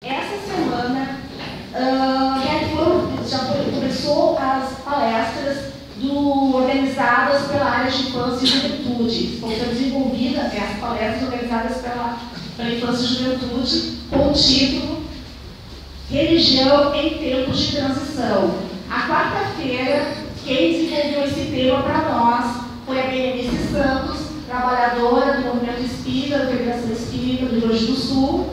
Essa semana começou as palestras organizadas pela área de infância e juventude. Estão sendo desenvolvidas as palestras organizadas pela infância e juventude com o título Religião em Tempos de Transição. A quarta-feira, quem desenvolveu esse tema para nós foi a Berenice Santos, trabalhadora do Movimento Espírita, da Federação Espírita do Rio Grande do Sul.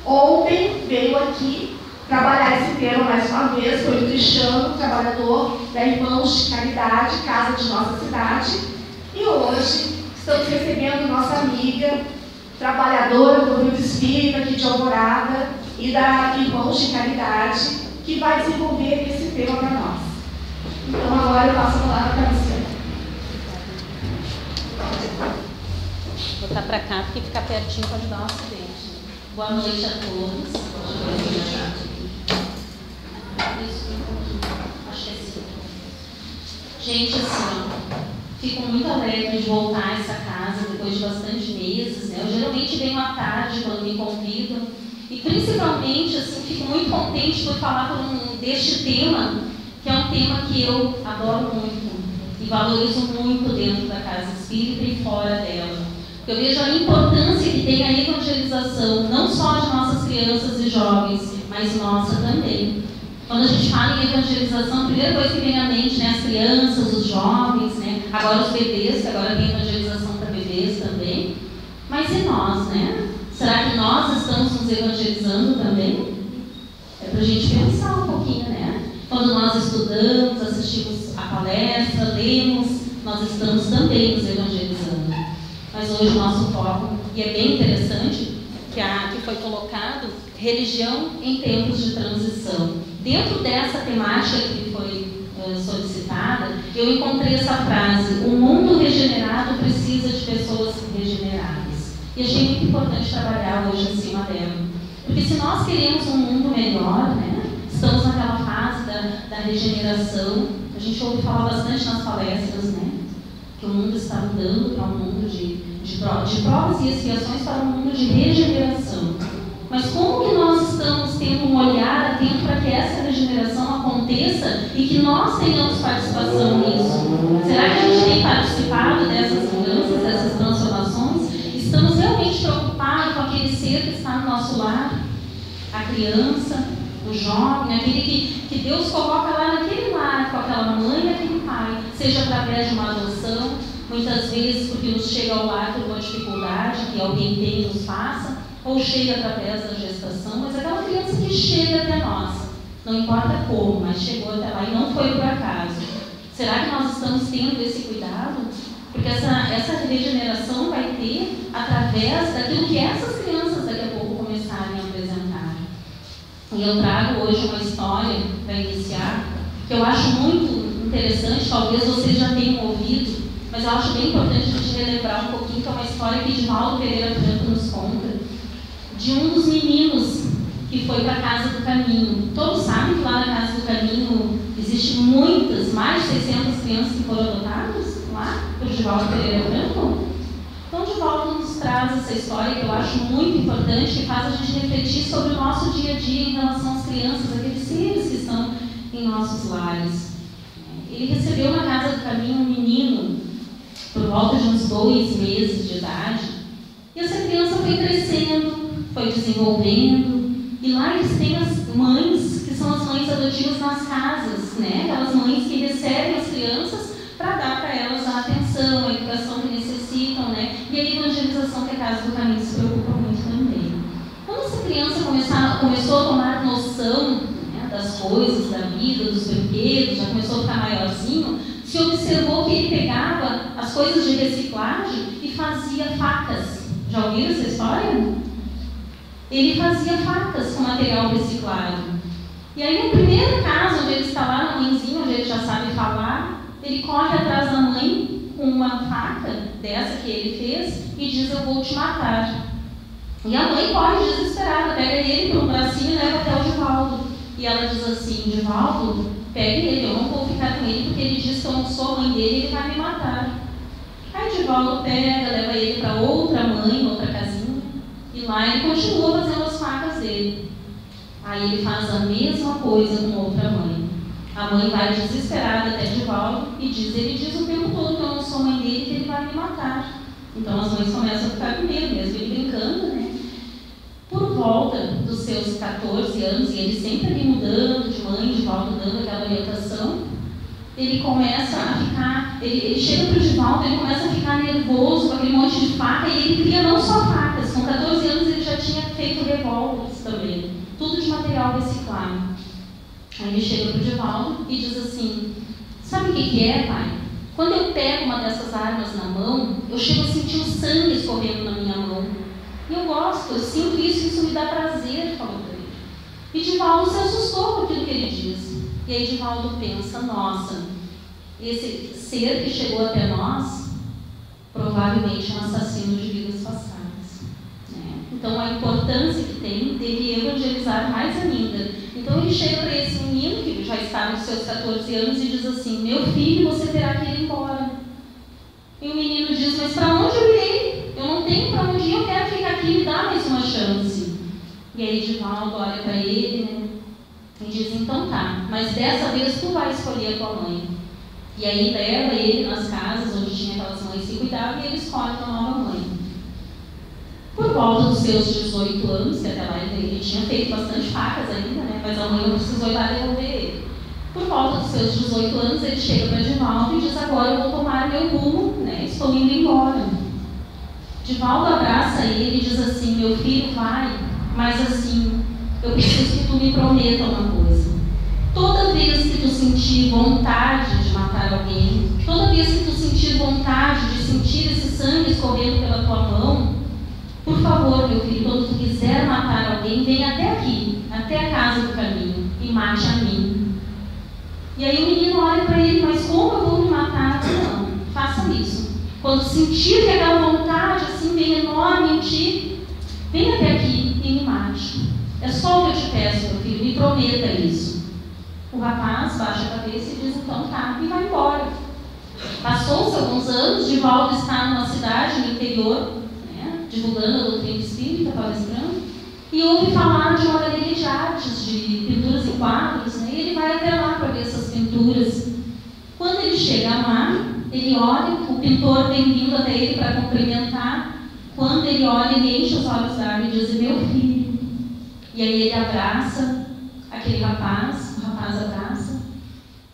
Ontem veio aqui trabalhar esse tema mais uma vez, foi o Cristiano, trabalhador da Irmãos de Caridade, Casa de Nossa Cidade. E hoje estamos recebendo nossa amiga, trabalhadora do Movimento Espírita aqui de Alvorada e da Irmãos de Caridade, que vai desenvolver esse tema para nós. Então agora eu passo a palavra para você. Vou botar para cá porque fica pertinho para ajudar o acidente. Boa noite a todos. Acho que é assim. Gente, assim, fico muito alegre de voltar a essa casa depois de bastante meses, né? Eu geralmente venho à tarde quando me convidam e principalmente, assim, fico muito contente por falar deste tema, que é um tema que eu adoro muito e valorizo muito dentro da Casa Espírita e fora dela. Eu vejo a importância que tem a evangelização, não só de nossas crianças e jovens, mas nossa também. Quando a gente fala em evangelização, a primeira coisa que vem à mente, né, as crianças, os jovens, né, agora os bebês, que agora tem evangelização para bebês também. Mas e nós, né? Será que nós estamos nos evangelizando também? É para a gente pensar um pouquinho, né? Quando nós estudamos, assistimos a palestra, lemos, nós estamos também nos evangelizando. Mas hoje o nosso foco, e é bem interessante, que foi colocado, religião em tempos de transição. Dentro dessa temática que foi solicitada, eu encontrei essa frase: o mundo regenerado precisa de pessoas regeneradas. E achei muito importante trabalhar hoje em cima dela. Porque se nós queremos um mundo melhor, né, estamos naquela fase da regeneração, a gente ouve falar bastante nas palestras, né, que o mundo está mudando para um mundo de provas e expiações para um mundo de regeneração. Mas como que nós estamos tendo um olhar atento para que essa regeneração aconteça e que nós tenhamos participação nisso? Será que a gente tem participado dessas mudanças, dessas transformações? Estamos realmente preocupados com aquele ser que está no nosso lar? A criança, o jovem, aquele que Deus coloca lá naquele lar, com aquela mãe e aquele pai, seja através de uma adoção, muitas vezes porque nos chega ao lar por uma dificuldade que alguém tem e nos passa, ou chega através da gestação, mas aquela criança que chega até nós, não importa como, mas chegou até lá e não foi por acaso. Será que nós estamos tendo esse cuidado? Porque essa regeneração vai ter através daquilo que essas crianças daqui a pouco começarem a apresentar. E eu trago hoje uma história para iniciar, que eu acho muito interessante, talvez vocês já tenham ouvido, mas eu acho bem importante a gente relembrar um pouquinho, que é uma história que Divaldo Pereira Franco nos conta, de um dos meninos que foi para a Casa do Caminho. Todos sabem que lá na Casa do Caminho existe muitas, mais de 600 crianças que foram adotadas lá por Divaldo Pereira Franco. Então Divaldo nos traz essa história que eu acho muito importante, que faz a gente refletir sobre o nosso dia a dia em relação às crianças, aqueles seres que estão em nossos lares. Ele recebeu na Casa do Caminho um menino por volta de uns 2 meses de idade, e essa criança foi crescendo, foi desenvolvendo, e lá eles têm as mães, que são as mães adotivas nas casas, né? Aquelas mães que recebem as crianças para dar para elas a atenção, a educação que necessitam, né? E a evangelização que a Casa do Caminho se preocupa muito também. Quando essa criança começou a tomar noção, né, das coisas, da vida, dos brinquedos, já começou a ficar maiorzinho, se observou que ele pegava as coisas de reciclagem e fazia facas. Já ouviram essa história? Ele fazia facas com material reciclado. E aí, no primeiro caso, onde ele está lá na mãezinha, onde ele já sabe falar, ele corre atrás da mãe com uma faca dessa que ele fez e diz: eu vou te matar. E a mãe corre desesperada, pega ele por um bracinho e leva até o Divaldo. E ela diz assim: Divaldo, pegue ele, eu não vou ficar com ele porque ele diz que eu não sou a mãe dele e ele vai me matar. Aí Divaldo pega, leva ele para outra mãe, outra casinha, e lá ele continua fazendo as facas dele. Aí ele faz a mesma coisa com outra mãe. A mãe vai desesperada até Divaldo e ele diz o tempo todo que eu não sou mãe dele, que ele vai me matar. Então as mães começam a ficar com medo, mesmo ele brincando, né? Por volta dos seus 14 anos, e ele sempre ali mudando de mãe, Divaldo dando aquela orientação, ele começa a ficar, ele chega para o Divaldo, ele começa a ficar nervoso com aquele monte de faca, e ele cria não só facas, com 14 anos ele já tinha feito revólveres também, tudo de material reciclado. Aí ele chega para o Divaldo e diz assim: sabe o que é, pai? Quando eu pego uma dessas armas na mão, eu chego a sentir o sangue escorrendo na minha mão. E eu gosto, eu sinto isso me dá prazer, falou para ele. E Divaldo se assustou com aquilo que ele diz. E aí Divaldo pensa: nossa, esse ser que chegou até nós, provavelmente é um assassino de vidas passadas. Então, a importância que tem dele evangelizar mais ainda. Então, ele chega para esse menino, que já está nos seus 14 anos, e diz assim: meu filho, você terá que ir embora. E o menino diz: mas para onde eu irei? Eu não tenho para onde ir, eu quero ficar aqui, me dá mais uma chance. E aí, Divaldo olha para ele, né, e diz: então tá, mas dessa vez tu vai escolher a tua mãe. E aí, leva ele nas casas onde tinha aquelas mães que cuidavam, e ele escolhe uma nova mãe. Por volta dos seus 18 anos, que até lá ele tinha feito bastante facas ainda, né? Mas a mãe não precisou ir lá devolver ele. Por volta dos seus 18 anos, ele chega para Divaldo e diz: agora eu vou tomar meu rumo, né? Estou indo embora. Divaldo abraça ele e diz assim: meu filho, vai, mas assim, eu preciso que tu me prometa uma coisa. Toda vez que tu sentir vontade de matar alguém, toda vez que tu sentir vontade de sentir esse sangue escorrendo pela tua mão, por favor, meu filho, quando tu quiser matar alguém, vem até aqui, até a casa do caminho, e mate a mim. E aí o menino olha para ele: mas como eu vou me matar? Não, faça isso. Quando sentir que aquela vontade assim vem enorme em ti, vem até aqui e me mate. É só o que eu te peço, meu filho, me prometa isso. O rapaz baixa a cabeça e diz: então tá, e vai embora. Passou-se alguns anos, Divaldo está numa cidade no interior, divulgando a doutrina espírita, palestrando, e ouve falar de uma galeria de artes, de pinturas e quadros, né? E ele vai até lá para ver essas pinturas. Quando ele chega lá, ele olha, o pintor vem vindo até ele para cumprimentar. Quando ele olha, ele enche os olhos d'água e diz: meu filho. E aí ele abraça aquele rapaz, o rapaz abraça,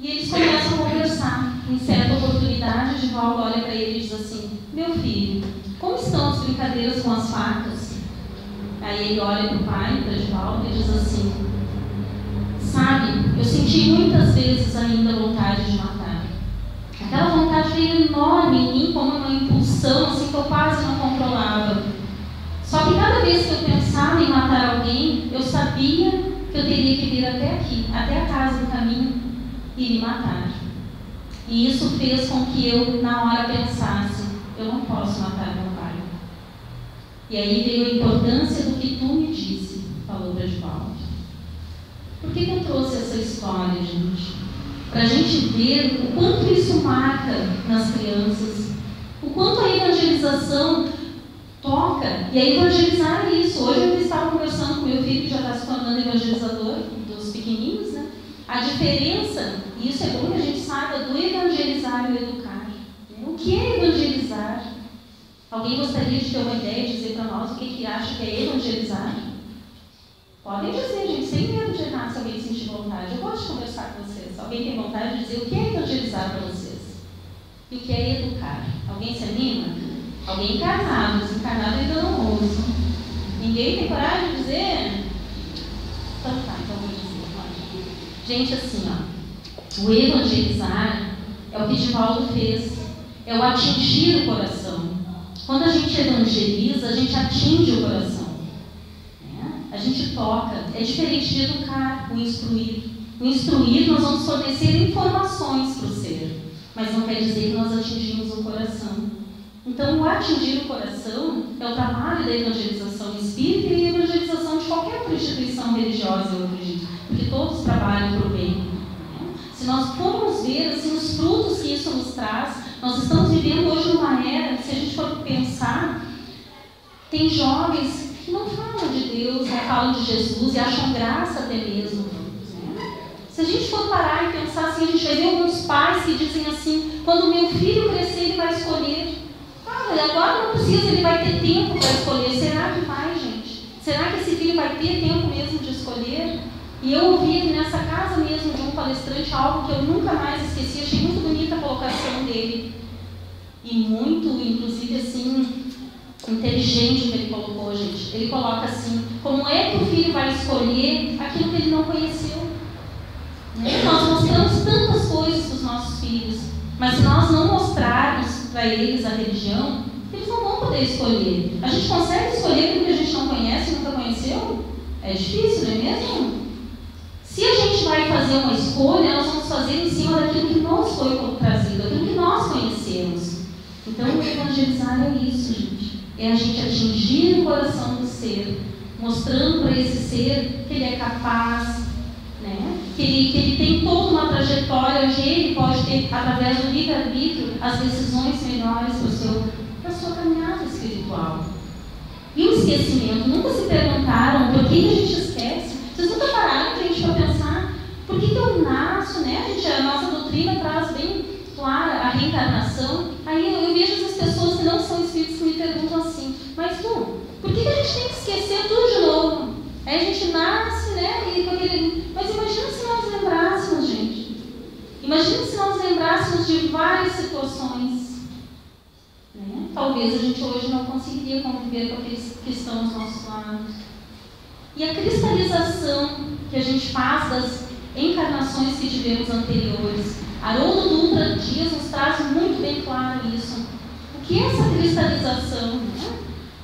e eles começam a conversar. Em certa oportunidade, Divaldo olha para ele e diz assim: meu filho, como estão as brincadeiras com as facas? Aí ele olha para o pai, para Divaldo, e diz assim: sabe, eu senti muitas vezes ainda vontade de matar. Aquela vontade veio enorme em mim, como uma impulsão, assim, que eu quase não controlava. Só que cada vez que eu pensava em matar alguém, eu sabia que eu teria que vir até aqui, até a casa do caminho, e me matar. E isso fez com que eu, na hora, pensasse: eu não posso matar meu pai. E aí veio a importância do que tu me disse, falou para Divaldo. Por que eu trouxe essa história, gente? Para a gente ver o quanto isso marca nas crianças, o quanto a evangelização toca. E a evangelizar é isso. Hoje eu estava conversando com meu filho, que já está se tornando evangelizador dos pequeninos, né? A diferença, e isso é bom que a gente saiba, do evangelizar e do educar. O que é evangelizar? Alguém gostaria de ter uma ideia de dizer para nós o que acha que é evangelizar? Podem dizer, gente, sem medo de errar, se alguém sentir vontade. Eu gosto de conversar com vocês. Alguém tem vontade de dizer o que é evangelizar para vocês? E o que é educar? Alguém se anima? Alguém encarnado, desencarnado ainda não ouve. Ninguém tem coragem de dizer? Então tá, então vou dizer. Gente, assim, ó, o evangelizar é o que Divaldo fez. É o atingir o coração. Quando a gente evangeliza, a gente atinge o coração. A gente toca. É diferente de educar, o instruir. O instruir, nós vamos fornecer informações para o ser, mas não quer dizer que nós atingimos o coração. Então, o atingir o coração é o trabalho da evangelização espírita e a evangelização de qualquer outra instituição religiosa, eu acredito, porque todos trabalham para o bem. Se nós formos ver assim, os frutos que isso nos traz, nós estamos vivendo hoje numa era que, se a gente for pensar, tem jovens que não falam de Deus, não falam de Jesus e acham graça até mesmo. Né? Se a gente for parar e pensar assim, a gente vai ver alguns pais que dizem assim, quando o meu filho crescer, ele vai escolher. Agora não precisa, ele vai ter tempo para escolher. Será que vai, gente? Será que esse filho vai ter tempo mesmo de escolher? E eu ouvi nessa casa mesmo de um palestrante algo que eu nunca mais esqueci. Achei muito bonita a colocação dele. E muito, inclusive, assim, inteligente que ele colocou, gente. Ele coloca assim, como é que o filho vai escolher aquilo que ele não conheceu? Né? Nós mostramos tantas coisas para os nossos filhos, mas se nós não mostrarmos para eles a religião, eles não vão poder escolher. A gente consegue escolher aquilo que a gente não conhece e nunca conheceu? É difícil, não é mesmo? Se a gente vai fazer uma escolha, nós vamos fazer em cima daquilo que nos foi trazido, daquilo que nós conhecemos. Então, evangelizar é isso, gente. É a gente atingir o coração do ser, mostrando para esse ser que ele é capaz, né? que ele tem toda uma trajetória onde ele pode ter, através do livre-arbítrio, as decisões melhores para a sua caminhada espiritual. E o esquecimento, nunca se perguntaram por que a gente esquece? Vocês nunca pararam, gente, para pensar por que eu nasço, né? A nossa doutrina traz bem clara a reencarnação. Aí eu vejo as pessoas que não são espíritos que me perguntam assim, mas por que a gente tem que esquecer tudo de novo? Aí a gente nasce, né? Mas imagina se nós lembrássemos, gente. Imagina se nós lembrássemos de várias situações. Né? Talvez a gente hoje não conseguiria conviver com aqueles que estão aos nossos lados. E a cristalização que a gente faz das encarnações que tivemos anteriores. Haroldo Dutra Dias nos traz muito bem claro isso. O que é essa cristalização? Né?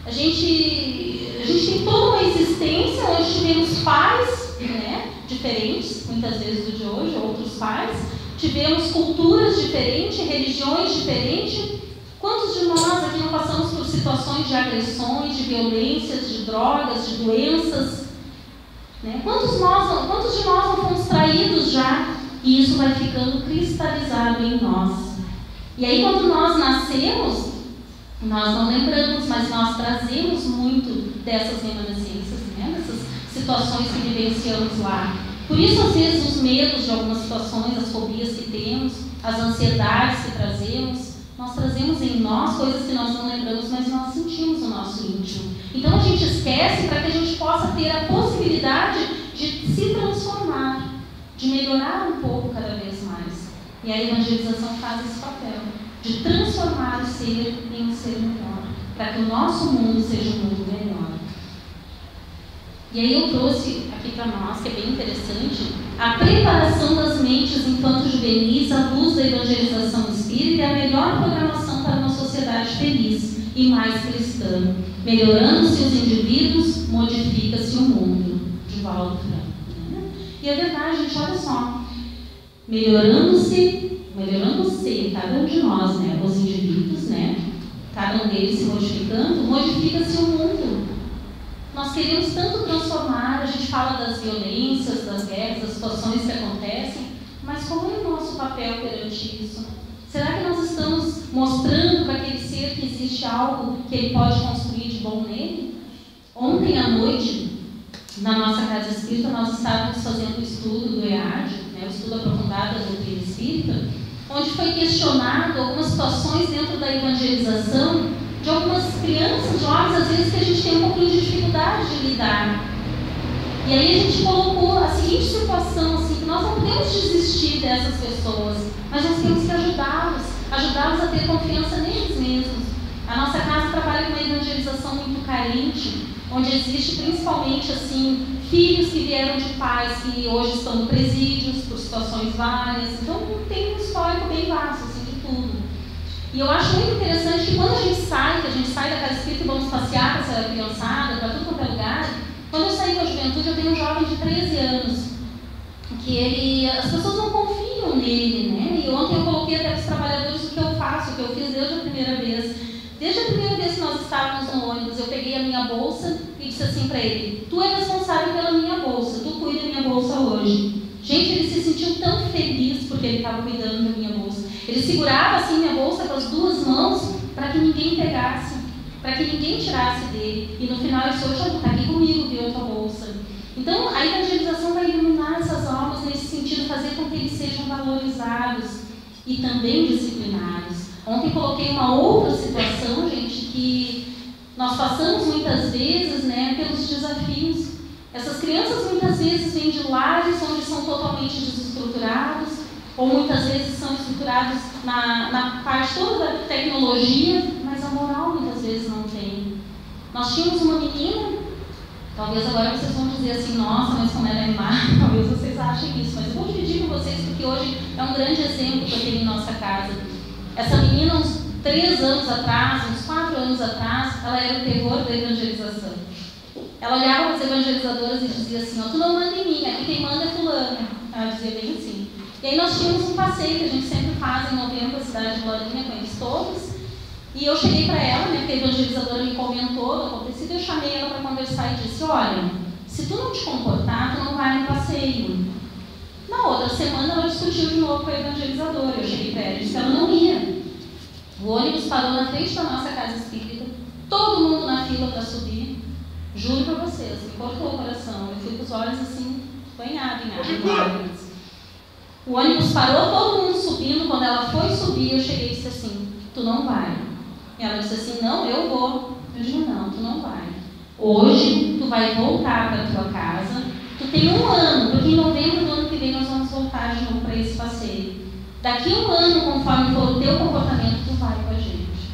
A gente tem toda uma existência onde tivemos pais, né, diferentes, muitas vezes do de hoje, outros pais. Tivemos culturas diferentes, religiões diferentes. Quantos de nós aqui não passamos por situações de agressões, de violências, de drogas, de doenças? Né? Quantos de nós não fomos traídos já? E isso vai ficando cristalizado em nós. E aí, quando nós nascemos, nós não lembramos, mas nós trazemos muito dessas remanescências, né? Dessas situações que vivenciamos lá. Por isso, às vezes, os medos de algumas situações, as fobias que temos, as ansiedades que trazemos, nós trazemos em nós coisas que nós não lembramos, mas nós sentimos no nosso íntimo. Então, a gente esquece para que a gente possa ter a possibilidade de se transformar, de melhorar um pouco cada vez mais. E a evangelização faz esse papel, de transformar o ser em um ser melhor, para que o nosso mundo seja um mundo melhor. E aí eu trouxe aqui para nós, que é bem interessante, a preparação das mentes infanto-juvenis à luz da evangelização espírita é a melhor programação para uma sociedade feliz e mais cristã. Melhorando-se os indivíduos, modifica-se o mundo. De Valdo Franco. E é verdade, gente, olha só. Melhorando-se cada um de nós, né? Os indivíduos, né? Cada um deles se modificando, modifica-se o mundo. Nós queremos tanto transformar, a gente fala das violências, das guerras, das situações que acontecem, mas qual é o nosso papel perante isso? Será que nós estamos mostrando para aquele ser que existe algo que ele pode construir de bom nele? Ontem à noite, na nossa casa espírita, nós estávamos fazendo o estudo do EAD, né, o estudo aprofundado da doutrina espírita, onde foi questionado algumas situações dentro da evangelização de algumas crianças, jovens, às vezes que a gente tem um pouquinho de dificuldade de lidar. E aí a gente colocou a seguinte situação, assim, que nós não podemos desistir dessas pessoas, mas nós temos que ajudá-los a ter confiança neles mesmos. A nossa casa trabalha com uma evangelização muito carente, onde existe principalmente assim, filhos que vieram de pais que hoje estão no presídios por situações várias, então tem um histórico bem vasto assim, de tudo. E eu acho muito interessante que quando a gente sai da casa espírita e vamos passear com essa criançada, para tudo quanto é lugar, quando eu saí com a juventude, eu tenho um jovem de 13 anos, que as pessoas não confiam nele, né? E ontem eu coloquei até para os trabalhadores o que eu faço, o que eu fiz desde a primeira vez. Desde a primeira vez que nós estávamos no ônibus, eu peguei a minha bolsa e disse assim para ele: tu é responsável pela minha bolsa, tu cuida da minha bolsa hoje. Gente, ele se sentiu tão feliz porque ele estava cuidando da minha bolsa. Ele segurava assim minha bolsa com as duas mãos para que ninguém pegasse. para que ninguém tirasse dele. E no final ele disse, hoje está aqui comigo, viu a tua bolsa. Então a evangelização vai iluminar essas almas nesse sentido, fazer com que eles sejam valorizados e também disciplinados. Ontem coloquei uma outra situação, gente, que nós passamos muitas vezes, né, pelos desafios. Essas crianças muitas vezes vêm de lares onde são totalmente desestruturados, ou muitas vezes são estruturados na parte toda da tecnologia, mas a moral muitas vezes não tem. Nós tínhamos uma menina, talvez agora vocês vão dizer assim, nossa, mas como ela é má, talvez vocês achem isso, mas eu vou dividir com vocês porque hoje é um grande exemplo que eu tenho em nossa casa. Essa menina, uns 3 anos atrás, uns 4 anos atrás, ela era o terror da evangelização. Ela olhava para as evangelizadoras e dizia assim, tu não manda em mim, aqui quem manda é fulana. Ela dizia bem assim. E aí nós tínhamos um passeio que a gente sempre faz em novembro, a cidade de Glorinha, com eles todos. E eu cheguei para ela, né, porque a evangelizadora me comentou do acontecido, eu chamei ela para conversar e disse, olha, se tu não te comportar, tu não vai no passeio. Na outra semana ela discutiu de novo com a evangelizadora. Eu cheguei para ela e disse que ela não ia. O ônibus parou na frente da nossa casa espírita, todo mundo na fila para subir. Juro para vocês, me cortou o coração. Eu fui com os olhos assim, banhado em lágrimas. O ônibus parou, todo mundo subindo. Quando ela foi subir, eu cheguei e disse assim, tu não vai. E ela disse assim, não, eu vou. Eu digo, não, tu não vai. Hoje, tu vai voltar para a tua casa. Tu tem 1 ano, porque em novembro do ano que vem nós vamos voltar de novo para esse passeio. Daqui 1 ano, conforme for o teu comportamento, tu vai com a gente.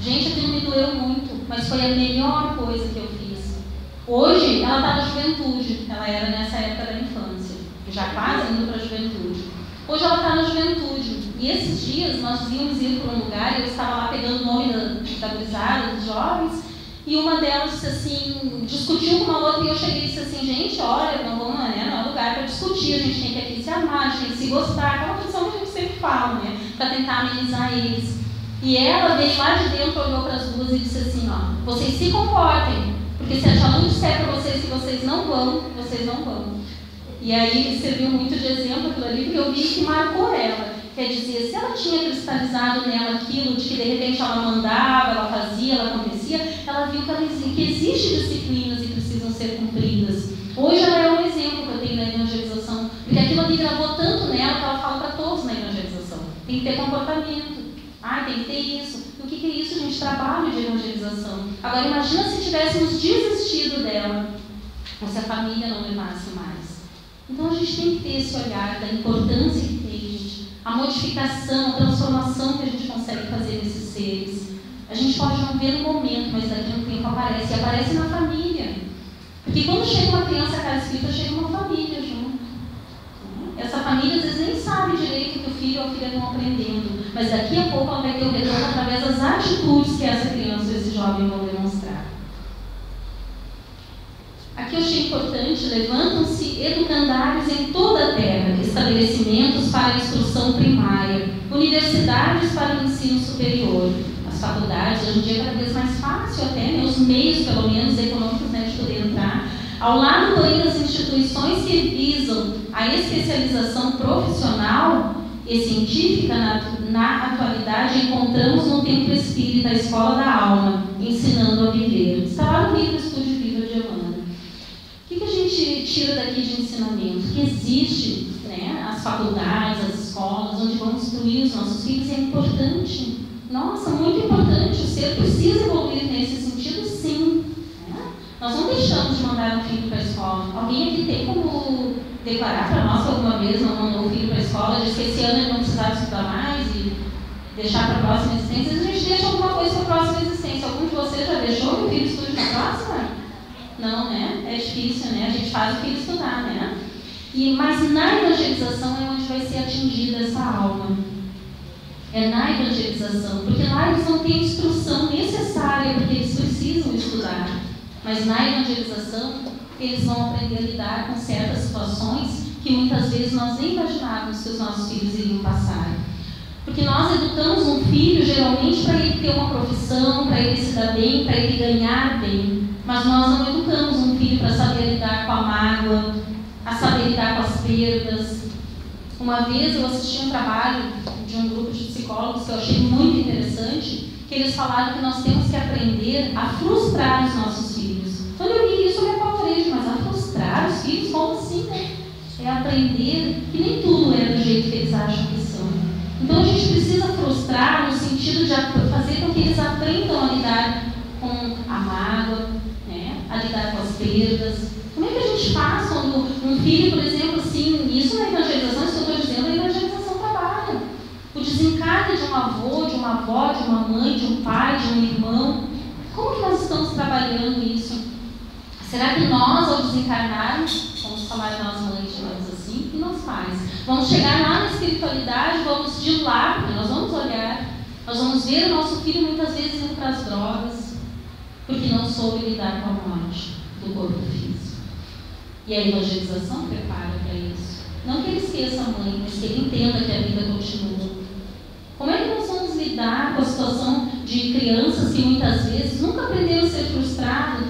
Gente, aquilo me doeu muito, mas foi a melhor coisa que eu fiz. Hoje, ela está na juventude. Ela era nessa época da infância, já quase indo para a juventude. Hoje ela está na juventude. E esses dias nós íamos ir para um lugar, eu estava lá pegando o nome da gurizada, dos jovens, e uma delas disse assim, discutiu com uma outra, e eu cheguei e disse assim, gente, olha, não vamos, né, não é lugar para discutir, a gente tem que aqui se amar, a gente tem que se gostar, aquela questão que a gente sempre fala, né, para tentar amenizar eles. E ela veio lá de dentro, olhou para as duas e disse assim, ó, vocês se comportem, porque se a tia Lu disser para vocês que vocês não vão, vocês não vão. E aí serviu muito de exemplo aquilo ali, porque eu vi que marcou ela. Quer dizer, se ela tinha cristalizado nela aquilo de que de repente ela mandava, ela fazia, ela acontecia, ela viu que existem disciplinas e precisam ser cumpridas. Hoje ela é um exemplo que eu tenho na evangelização, porque aquilo ali gravou tanto nela que ela fala para todos na evangelização. Tem que ter comportamento. Tem que ter isso. O que é isso, gente? Trabalho de evangelização. Agora imagina se tivéssemos desistido dela, ou se a família não levasse mais. Então a gente tem que ter esse olhar da importância que tem, gente, a modificação, a transformação que a gente consegue fazer nesses seres. A gente pode não ver no momento, mas daqui a um tempo aparece, e aparece na família. Porque quando chega uma criança à casa espírita, chega uma família junto. Essa família às vezes nem sabe direito que o filho ou a filha estão aprendendo, mas daqui a pouco ela vai ter o retorno através das atitudes que essa criança ou esse jovem vão demonstrar. Aqui eu achei importante, levantam-se educandários em toda a terra, estabelecimentos para a instrução primária, universidades para o ensino superior, as faculdades, hoje em dia é cada vez mais fácil até, né, os meios, pelo menos, econômicos, né, de poder entrar, ao lado, porém, das instituições que visam a especialização profissional e científica na atualidade, encontramos no Templo Espírita, a Escola da Alma, ensinando a viver. Está lá no livro Estude Viva de Emmanuel. O que a gente tira daqui de ensinamento? Que existe, né, as faculdades, as escolas, onde vão instruir os nossos filhos, é importante. Nossa, muito importante. O ser precisa evoluir nesse sentido, sim. Né? Nós não deixamos de mandar um filho para a escola. Alguém aqui tem como declarar para nós que alguma vez não mandou o filho para a escola, diz que esse ano ele não precisava estudar mais e deixar para a próxima existência? A gente deixa alguma coisa para a próxima existência. Algum de vocês já deixou que o filho estude na próxima? Não, né? É difícil, né? A gente faz o filho estudar, né? Mas na evangelização é onde vai ser atingida essa alma. É na evangelização, porque lá eles não têm a instrução necessária, porque eles precisam estudar. Mas na evangelização, eles vão aprender a lidar com certas situações que muitas vezes nós nem imaginávamos que os nossos filhos iriam passar. Porque nós educamos um filho, geralmente, para ele ter uma profissão, para ele se dar bem, para ele ganhar bem. Mas nós não educamos um filho para saber lidar com a mágoa, a saber lidar com as perdas. Uma vez eu assisti um trabalho de um grupo de psicólogos que eu achei muito interessante, que eles falaram que nós temos que aprender a frustrar os nossos filhos. Quando eu li isso, eu me apavorei, mas a frustrar os filhos? Como assim, né? É aprender que nem tudo é do jeito que eles acham que são. Então a gente precisa frustrar no sentido de fazer com que eles aprendam a lidar com a mágoa, né? A lidar com as perdas. Como é que a gente faz quando um filho, por exemplo, assim, isso na evangelização, isso que eu estou dizendo, a evangelização trabalha. O desencarne de um avô, de uma avó, de uma mãe, de um pai, de um irmão. Como que nós estamos trabalhando isso? Será que nós, ao desencarnarmos, vamos falar nós mães, digamos assim, e nós pais, vamos chegar lá na espiritualidade, vamos de lá, porque nós vamos olhar, nós vamos ver o nosso filho muitas vezes indo para as drogas, porque não soube lidar com a morte do corpo físico. E a evangelização prepara para isso. Não que ele esqueça a mãe, mas que ele entenda que a vida continua. Como é que nós vamos lidar com a situação de crianças que muitas vezes nunca aprenderam a ser frustradas,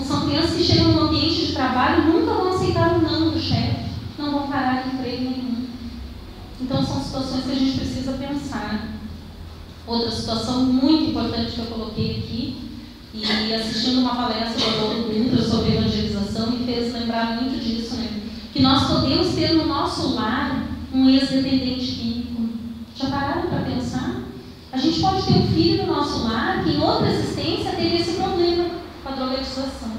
são crianças que chegam no ambiente de trabalho e nunca vão aceitar o não do chefe, não vão parar de emprego nenhum. Então são situações que a gente precisa pensar. Outra situação muito importante que eu coloquei aqui, e assistindo uma palestra do Adolfo Dutra sobre evangelização, me fez lembrar muito disso, né? Que nós podemos ter no nosso lar um ex-dependente químico. Já pararam para pensar? A gente pode ter um filho no nosso lar que em outra existência teve esse problema com a drogadização.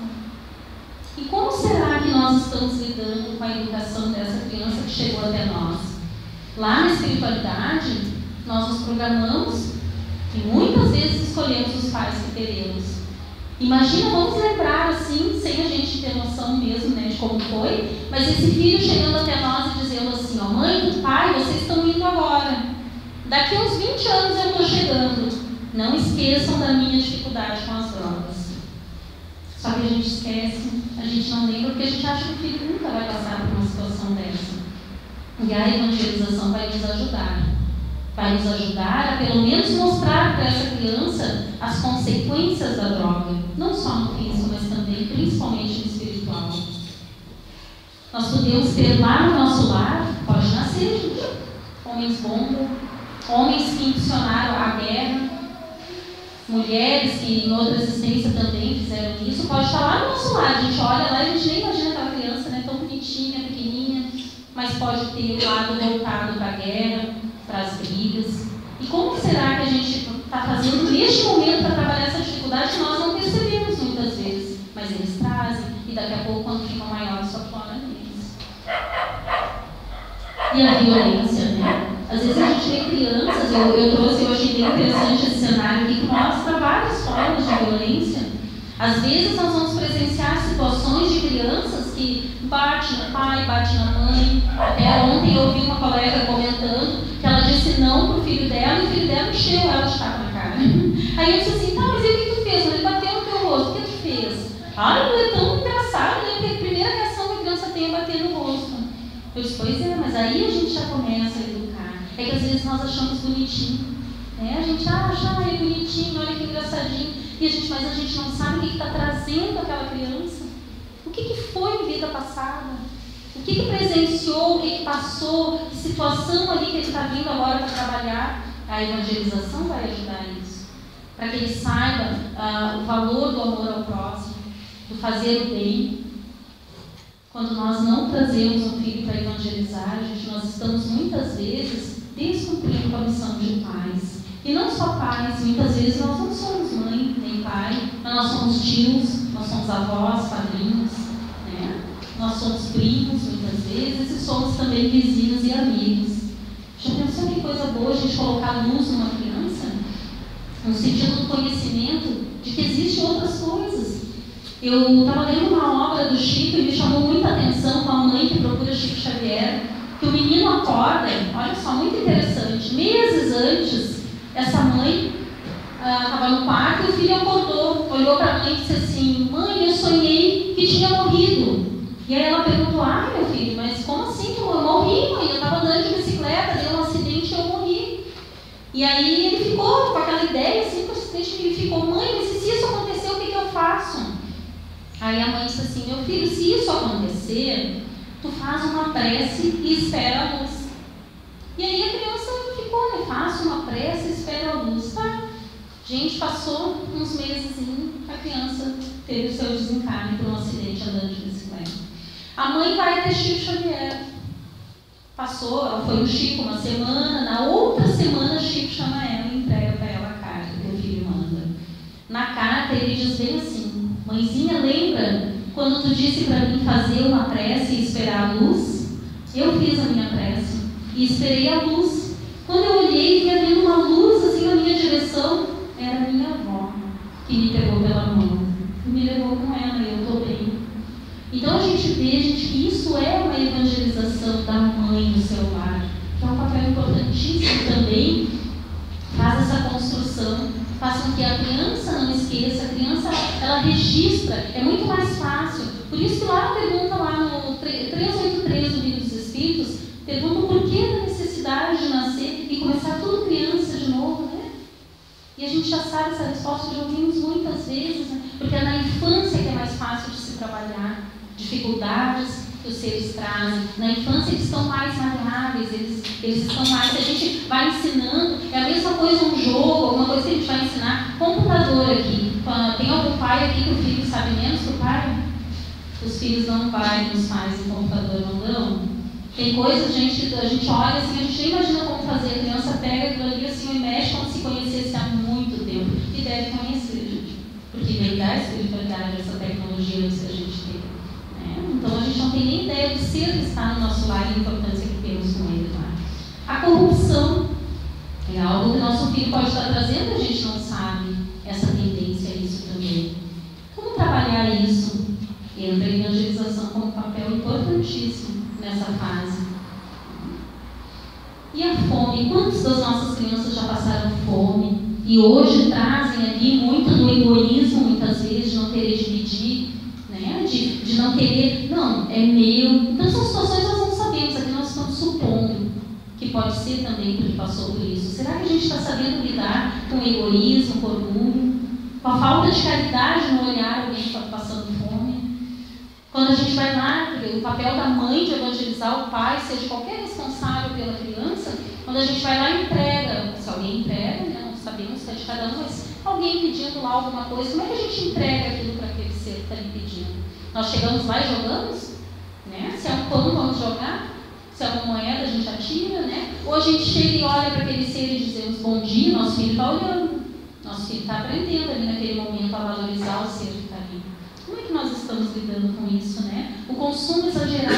E como será que nós estamos lidando com a educação dessa criança que chegou até nós? Lá na espiritualidade, nós nos programamos e muitas vezes escolhemos os pais que teremos. Imagina, vamos lembrar assim, sem a gente ter noção mesmo, né, de como foi, mas esse filho chegando até nós e dizendo assim, ó, mãe, pai, vocês estão indo agora. Daqui uns 20 anos eu estou chegando. Não esqueçam da minha dificuldade com as drogas. Só que a gente esquece, a gente não lembra, porque a gente acha que o filho nunca vai passar por uma situação dessa. E a evangelização vai nos ajudar. Vai nos ajudar a pelo menos mostrar para essa criança as consequências da droga. Não só no físico, mas também, principalmente no espiritual. Nós podemos ter lá no nosso lar, pode nascer, gente, homens bomba, homens que impulsionaram a guerra, mulheres que em outra existência também fizeram isso. Pode estar lá no nosso lar, a gente olha lá e a gente nem imagina aquela criança, né, tão bonitinha, pequenininha, mas pode ter o lado voltado para a guerra, para as brigas. E como será que a gente está fazendo neste momento para trabalhar essa dificuldade que nós não percebemos muitas vezes, mas eles trazem, e daqui a pouco, quando ficam maiores, só afloram neles. E a violência, né? Às vezes a gente vê crianças, eu trouxe, eu achei bem interessante esse cenário aqui, que mostra várias formas de violência. Às vezes nós vamos presenciar situações de crianças que bate no pai, bate na mãe. Até ontem eu ouvi uma colega comentando que ela disse não pro filho dela e o filho dela encheu ela de tapa na cara. Aí eu disse assim, tá, mas e o que tu fez? Ele bateu no teu rosto, o que tu fez? Ah, não é tão engraçado, né? Porque a primeira reação que a criança tem é bater no rosto. Eu disse, pois é, mas aí a gente já começa a educar. É que às vezes nós achamos bonitinho. Né? A gente acha, é bonitinho, olha que engraçadinho. Mas a gente não sabe o que está trazendo aquela criança. O que foi em vida passada? O que presenciou, o que passou, que situação ali que ele está vindo agora para trabalhar. A evangelização vai ajudar nisso. Para que ele saiba o valor do amor ao próximo, do fazer o bem. Quando nós não trazemos um filho para evangelizar, gente, nós estamos muitas vezes descumprindo com a missão de pais. E não só pais, muitas vezes nós não somos mãe nem pai, mas nós somos tios, nós somos avós, padrinhos, né? Nós somos primos muitas vezes e somos também vizinhos e amigos. Já pensou que coisa boa a gente colocar luz numa criança? No sentido do conhecimento de que existem outras coisas. Eu estava lendo uma obra do Chico e me chamou muita atenção, uma mãe que procura Chico Xavier, que o menino acorda, olha só, muito interessante, meses antes, essa mãe estava no quarto e o filho acordou, olhou para a mãe e disse assim, mãe, eu sonhei que tinha morrido. E aí ela perguntou, meu filho, mas como assim que eu morri, mãe? Eu estava andando de bicicleta, deu um acidente e eu morri. E aí ele ficou com aquela ideia, assim, com o acidente, ele ficou, mãe, mas se isso acontecer, o que eu faço? Aí a mãe disse assim, meu filho, se isso acontecer, tu faz uma prece e espera a luz. E aí a criança ficou, né? Faço uma prece e espero a luz. Tá? Gente, passou uns meses, a criança teve o seu desencarne por um acidente andando de bicicleta. A mãe vai até Chico Xavier. Passou, ela foi no Chico uma semana, na outra semana Chico chama ela e entrega para ela a carta que o filho manda. Na carta ele diz bem assim: mãezinha, lembra quando tu disse para mim fazer uma prece e esperar a luz? Eu fiz a minha prece e esperei a luz. Quando eu olhei e vi havendo uma luz assim na minha direção, era a minha avó que me pegou pela mão e me levou com ela e eu estou bem. Então a gente vê, gente, que isso é uma evangelização da mãe no seu lar, que é um papel importantíssimo também, faz essa construção, faz com que a criança não esqueça, a criança ela registra, é muito mais fácil. Por isso que lá pergunta lá no 383 do Livro dos Espíritos, pergunta o porquê da necessidade de nascer e começar tudo criança de novo, né? E a gente já sabe essa resposta, já ouvimos muitas vezes, né? Porque é na infância que é mais fácil de se trabalhar dificuldades que os seres trazem. Na infância eles estão mais maleáveis, eles estão mais... Se a gente vai ensinando, é a mesma coisa um jogo, alguma coisa que a gente vai ensinar. Computador aqui. Tem algum pai aqui que o filho sabe menos que o pai? Os filhos não vai nos pais em computador, não dão? Tem coisas, gente, a gente olha assim, a gente nem imagina como fazer. A criança pega aquilo ali assim e mexe como se conhecesse há muito tempo. E deve conhecer, gente. Porque vem da espiritualidade, essa tecnologia que a gente tem. Então a gente não tem nem ideia do ser que está no nosso lar e a importância que temos com ele lá. A corrupção é algo que nosso filho pode estar trazendo, a gente não sabe essa tendência a isso também. Como trabalhar isso? Entra a evangelização como um papel importantíssimo nessa fase. E a fome? Quantas das nossas crianças já passaram fome? E hoje trazem ali muito do egoísmo, muitas vezes, de não querer dividir, né? De não querer, não, é meu. Então são situações que nós não sabemos, aqui nós estamos supondo que pode ser também porque passou por isso. Será que a gente está sabendo lidar com o egoísmo, com o orgulho, com a falta de caridade no olhar alguém que está passando fome? Quando a gente vai lá, o papel da mãe de evangelizar o pai, seja qualquer responsável pela criança, quando a gente vai lá e entrega, se alguém entrega, né, não sabemos que é de cada um, mas alguém pedindo lá alguma coisa, como é que a gente entrega aquilo para aquele ser que está lhe pedindo? Nós chegamos lá e jogamos? Né? Se é um pão, vamos jogar? Se é uma moeda, a gente atira, né? Ou a gente chega e olha para aquele ser e dizemos bom dia, nosso filho está olhando, nosso filho está aprendendo ali naquele momento a valorizar o ser que está ali. Como é que nós estamos lidando com isso, né? O consumo exagerado,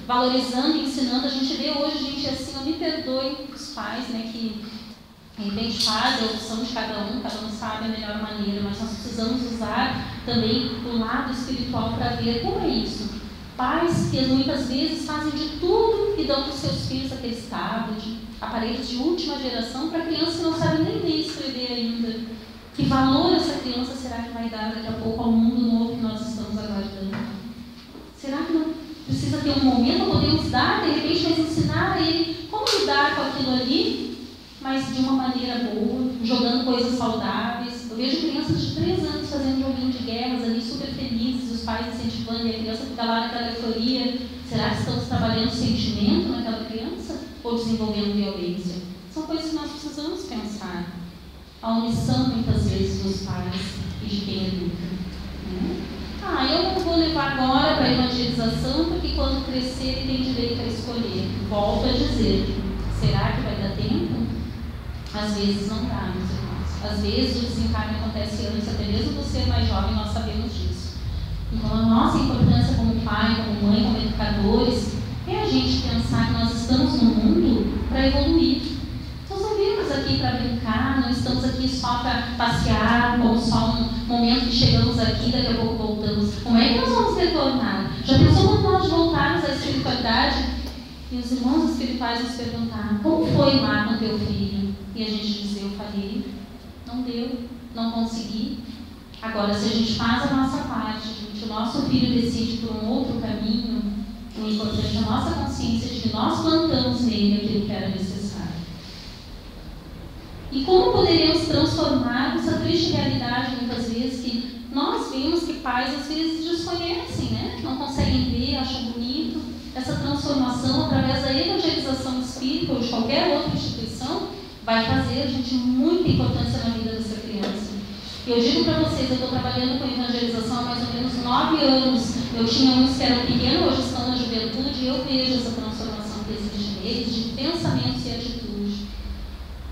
valorizando e ensinando, a gente vê hoje, gente, assim, eu me perdoe os pais, né, que de repente fazem a opção de cada um sabe a melhor maneira, mas nós precisamos usar também o lado espiritual para ver como é isso. Pais que muitas vezes fazem de tudo e dão para os seus filhos aqueles tablets, aparelhos de última geração para criança que não sabe nem ler e escrever ainda. Que valor essa criança será que vai dar daqui a pouco ao mundo novo que nós estamos aguardando? Será que não precisa ter um momento, podemos dar, de repente, mas ensinar a ele como lidar com aquilo ali, mas de uma maneira boa, jogando coisas saudáveis. Eu vejo crianças de 3 anos fazendo joguinho de guerras ali, super felizes, os pais incentivando, e a criança fica lá naquela euforia. Será que estamos trabalhando sentimento naquela criança ou desenvolvendo violência? São coisas que nós precisamos pensar. A omissão, muitas vezes, dos pais e de quem educa. Eu não vou levar agora para a evangelização, porque quando crescer ele tem direito a escolher. Volto a dizer, será que vai dar tempo? Às vezes não dá, meus irmãos. Às vezes o desencarne acontece antes, até mesmo do ser mais jovem, nós sabemos disso. Então a nossa importância como pai, como mãe, como educadores, é a gente pensar que nós estamos no mundo para evoluir. Nós não viemos aqui para brincar, não estamos aqui só para passear, ou só um momento que chegamos aqui, daqui a pouco voltamos. Como é que nós vamos retornar? Já pensou quando nós voltarmos à espiritualidade? E os irmãos espirituais nos perguntaram, como foi lá com teu filho? E a gente dizer, eu falhei, não deu, não consegui. Agora, se a gente faz a nossa parte, gente, o nosso filho decide por um outro caminho, o importante é a nossa consciência de que nós plantamos nele aquilo que era necessário. E como poderíamos transformar essa triste realidade, muitas vezes, que nós vemos que pais, às vezes, desconhecem, né? Não conseguem ver, acham bonito. Essa transformação, através da evangelização espírita ou de qualquer outra instituição, vai fazer, gente, muita importância na vida dessa criança. E eu digo para vocês, eu estou trabalhando com evangelização há mais ou menos 9 anos. Eu tinha uns que eram pequenos, hoje estão na juventude, e eu vejo essa transformação que existe neles, de pensamentos e atitude,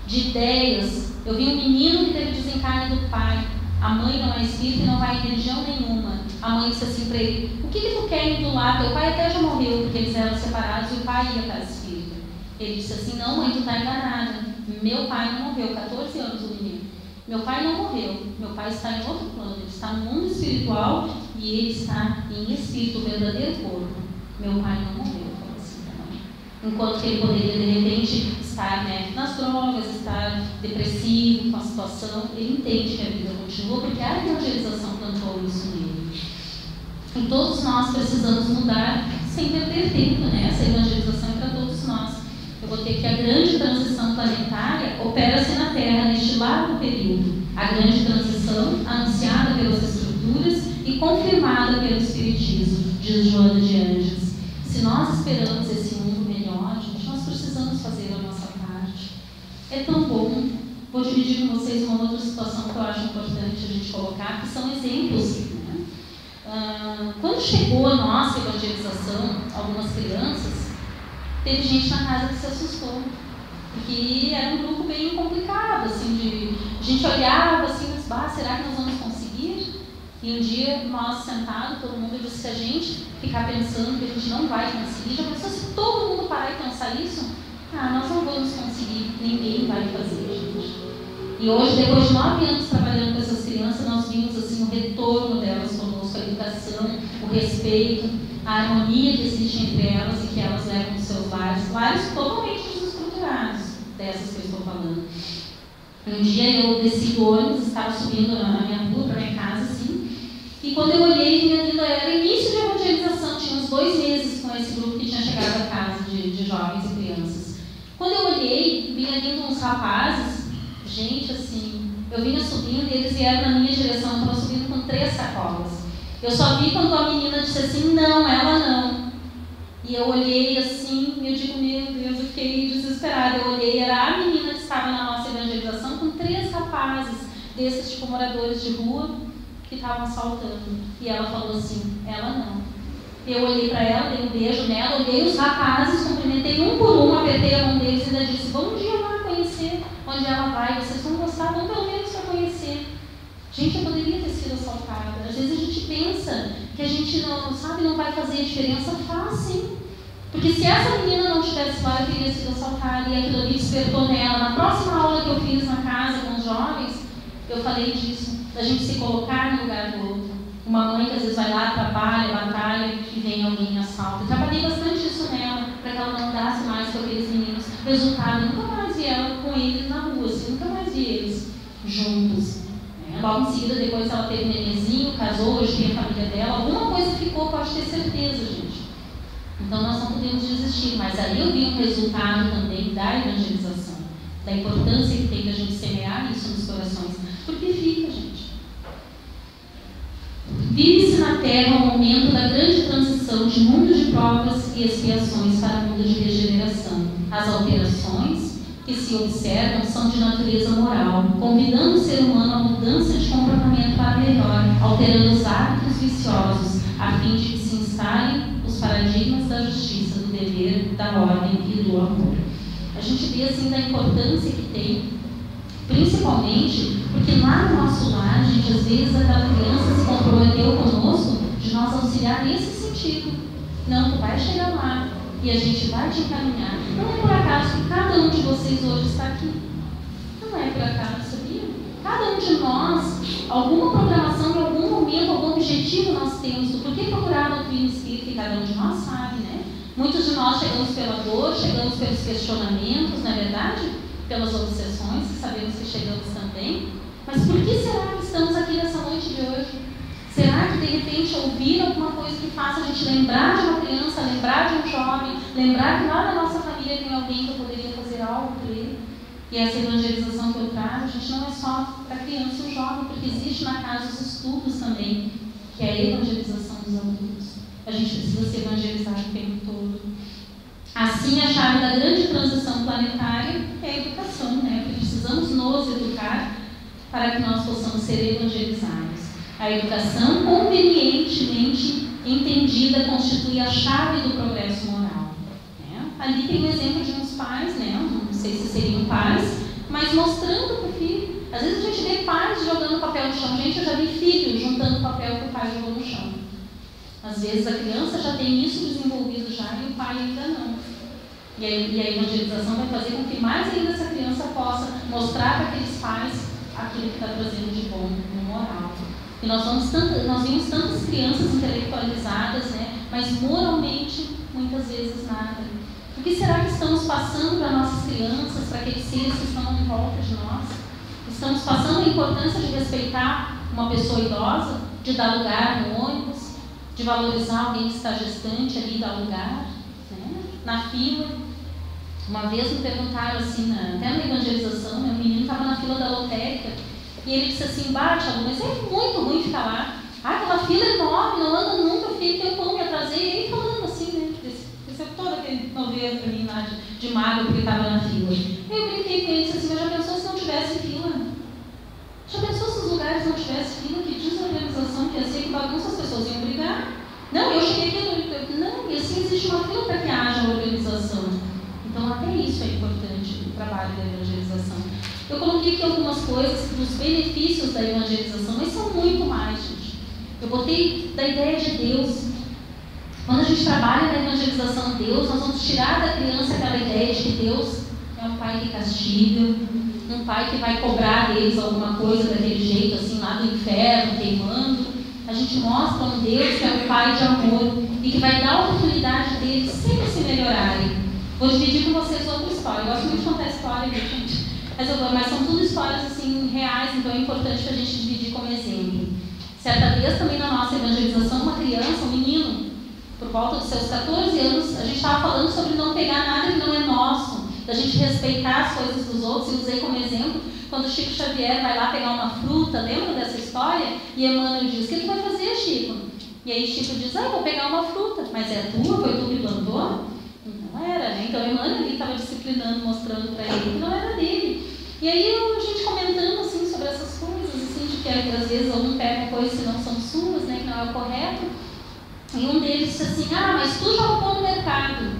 de ideias. Eu vi um menino que teve desencarne do pai. A mãe não é espírita e não vai em religião nenhuma. A mãe disse assim para ele: o que tu quer indo lá? Teu pai até já morreu, porque eles eram separados e o pai ia para a espírita. Ele disse assim: não, mãe, tu está enganada. Meu pai não morreu, 14 anos o menino. Meu pai não morreu, meu pai está em outro plano, ele está no mundo espiritual e ele está em espírito, o verdadeiro corpo. Meu pai não morreu, falou assim também. Enquanto que ele poderia, de repente, estar nas drogas, estar depressivo com a situação, ele entende que a vida continua, porque a evangelização plantou isso nele. E todos nós precisamos mudar sem perder tempo, essa evangelização é para todos nós. Eu vou ter que a grande transição planetária opera-se na Terra neste largo período. A grande transição anunciada pelas estruturas e confirmada pelo Espiritismo, diz Joana de Ângeles. Se nós esperamos esse mundo melhor, gente, nós precisamos fazer a nossa parte. É tão bom. Vou dividir com vocês uma outra situação que eu acho importante a gente colocar, que são exemplos. Quando chegou a nossa evangelização, algumas crianças, teve gente na casa que se assustou, porque era um grupo bem complicado, assim, a gente olhava assim, mas será que nós vamos conseguir? E um dia nós sentados, todo mundo disse que a gente ficar pensando que a gente não vai conseguir, já pensou se todo mundo parar e pensar isso? Nós não vamos conseguir, ninguém vai fazer, gente. E hoje, depois de 9 anos trabalhando com essas crianças, nós vimos assim, o retorno delas conosco, a educação, o respeito, a harmonia que existe entre elas e que elas levam nos seus lares totalmente desestruturados, dessas que eu estou falando. Um dia eu desci do ônibus, estava subindo a minha rua para minha casa, assim, e quando eu olhei, minha vida era início de evangelização, tinha uns 2 meses com esse grupo que tinha chegado à casa de jovens e crianças. Quando eu olhei, vinha vindo uns rapazes, gente, assim, eu vinha subindo e eles vieram na minha direção, eu estava subindo com 3 sacolas. Eu só vi quando a menina disse assim: não, ela não. E eu olhei assim, e eu digo: meu Deus, eu fiquei desesperada. Eu olhei, era a menina que estava na nossa evangelização com 3 rapazes, desses tipo moradores de rua, que estavam assaltando. E ela falou assim: ela não. Eu olhei para ela, dei um beijo nela, olhei os rapazes, cumprimentei um por um, apertei a mão deles e ainda disse: vamos um dia lá conhecer onde ela vai, vocês vão gostar, vão pelo menos para conhecer. Gente, eu poderia ter sido assaltada. Às vezes a gente pensa que a gente não vai fazer diferença. Faz sim. Porque se essa menina não estivesse lá, eu teria sido assaltada e aquilo ali despertou nela. Na próxima aula que eu fiz na casa com os jovens, eu falei disso, da gente se colocar no lugar do outro. Uma mãe que às vezes vai lá, trabalha, batalha e vem alguém e assalta. Eu trabalhei bastante isso nela, para que ela não andasse mais com aqueles meninos. Resultado, eu nunca mais vi ela com eles na rua, assim, nunca mais vi eles juntos. Logo em seguida, depois ela teve um nenenzinho, casou, hoje tem a família dela. Alguma coisa ficou, pode ter certeza, gente. Então nós não podemos desistir. Mas aí eu vi um resultado também da evangelização, da importância que tem da gente semear isso nos corações. Porque fica, gente. Vive-se na Terra o momento da grande transição de mundo de provas e expiações para o mundo de regeneração. As alterações que se observam são de natureza moral, convidando o ser humano à mudança de comportamento para melhor, alterando os hábitos viciosos, a fim de que se instalem os paradigmas da justiça, do dever, da ordem e do amor. A gente vê assim da importância que tem, principalmente porque lá no nosso lar, gente, às vezes aquela criança se comprometeu conosco de nós auxiliar nesse sentido. Não, tu vai chegar lá e a gente vai te encaminhar. Não é por acaso que cada um de vocês hoje está aqui. Não é por acaso, sabia? Cada um de nós, alguma programação, em algum momento, algum objetivo nós temos do porquê procurar a doutrina espírita, e cada um de nós sabe, né? Muitos de nós chegamos pela dor, chegamos pelos questionamentos, não é verdade? Pelas obsessões, que sabemos que chegamos também. Mas por que será que estamos aqui nessa noite de hoje? Será que, de repente, ouvir alguma coisa que faça a gente lembrar de uma criança, lembrar de um jovem, lembrar que lá na nossa família tem alguém que eu poderia fazer algo por ele? E essa evangelização que eu trago, a gente não é só para criança e jovem, porque existe na casa os estudos também, que é a evangelização dos adultos. A gente precisa se evangelizar o tempo todo. Assim, a chave da grande transição planetária é a educação, né? Porque precisamos nos educar para que nós possamos ser evangelizados. A educação convenientemente entendida constitui a chave do progresso moral. Ali tem um exemplo de uns pais, não sei se seriam pais, mas mostrando para o filho. Às vezes a gente vê pais jogando papel no chão. Gente, eu já vi filhos juntando papel que o pai jogou no chão. Às vezes a criança já tem isso desenvolvido já e o pai ainda não. E a evangelização vai fazer com que mais ainda essa criança possa mostrar para aqueles pais aquilo que está trazendo de bom no moral. E nós vimos tantas crianças intelectualizadas, mas moralmente muitas vezes nada. O que será que estamos passando para nossas crianças, para aqueles seres que estão em volta de nós? Estamos passando a importância de respeitar uma pessoa idosa, de dar lugar no ônibus, de valorizar alguém que está gestante ali, dar lugar, na fila. Uma vez me perguntaram assim, até na evangelização, o menino estava na fila da lotérica e ele disse assim, Thiago, mas é muito ruim ficar lá. Aquela fila é enorme, não anda nunca, eu fiquei tempão, me atrasei, e ele falando assim, desceu todo aquele novelo para mim lá de mago porque estava na fila. Eu brinquei com ele e disse assim, mas já pensou se não tivesse fila? Já pensou se os lugares não tivessem fila? Que desorganização que ia ser, que bagunça, as pessoas iam brigar? Não, eu cheguei aqui, não, e assim existe uma fila para que haja organização. Então até isso é importante, o trabalho da evangelização. Eu coloquei aqui algumas coisas dos benefícios da evangelização, mas são muito mais, gente. Eu botei da ideia de Deus. Quando a gente trabalha na evangelização de Deus, nós vamos tirar da criança aquela ideia de que Deus é um pai que castiga, um pai que vai cobrar deles alguma coisa daquele jeito, assim, lá do inferno, queimando. A gente mostra um Deus que é um pai de amor e que vai dar a oportunidade deles sempre se melhorarem. Vou dividir com vocês outra história. Eu gosto muito de contar história, gente. Mas são tudo histórias assim, reais, então é importante para a gente dividir como exemplo. Certa vez, também na nossa evangelização, uma criança, um menino, por volta dos seus 14 anos, a gente estava falando sobre não pegar nada que não é nosso, da gente respeitar as coisas dos outros, e usei como exemplo quando Chico Xavier vai lá pegar uma fruta, lembra dessa história? E Emmanuel diz, o que tu vai fazer, Chico? E aí Chico diz, vou pegar uma fruta, mas é tua, foi tu que plantou? Não era, Então Emmanuel ali estava disciplinando, mostrando para ele que não era dele. E aí a gente comentando assim sobre essas coisas, assim, de que às vezes um pega coisas que não são suas, que não é o correto. E um deles disse assim, mas tu já roubou no mercado.